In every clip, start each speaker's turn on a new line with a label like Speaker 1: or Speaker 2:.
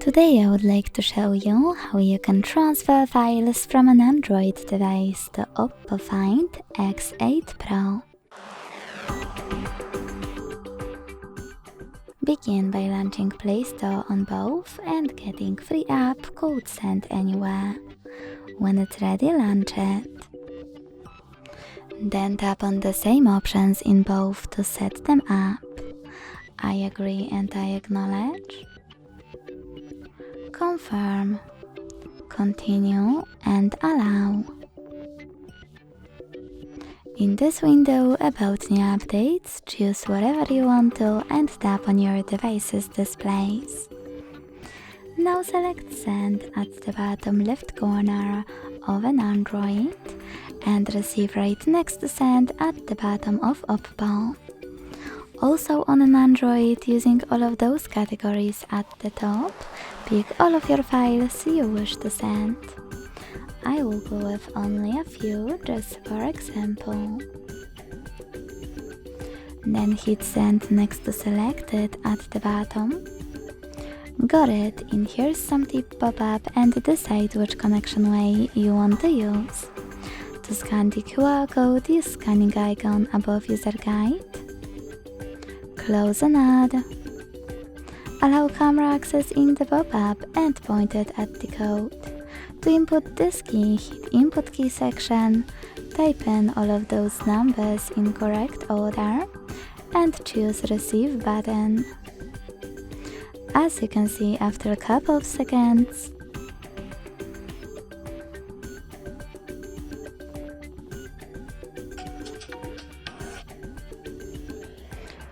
Speaker 1: Today I would like to show you how you can transfer files from an Android device to Oppo Find X8 Pro. Begin by launching Play Store on both and getting free app code sent anywhere. When it's ready, launch it. Then tap on the same options in both to set them up. I agree and I acknowledge. Confirm, continue and allow. In this window about new updates, choose whatever you want to and tap on your device's displays. Now select Send at the bottom left corner of an Android and Receive right next to Send at the bottom of Oppo. Also on an Android, using all of those categories at the top, pick all of your files you wish to send. I will go with only a few, just for example. Then hit Send next to Selected at the bottom. Got it, in here's some tip pop-up and decide which connection way you want to use. To scan the QR code, use scanning icon above user guide. Close and add. Allow camera access in the pop-up and point it at the code. To input this key, hit Input Key section, type in all of those numbers in correct order, and choose Receive button. As you can see, after a couple of seconds,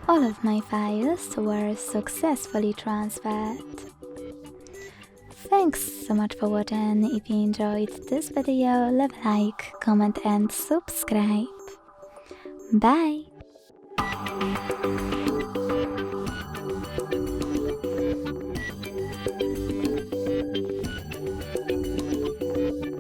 Speaker 1: all of my files were successfully transferred. Thanks so much for watching. If you enjoyed this video, leave a like, comment and subscribe. Bye!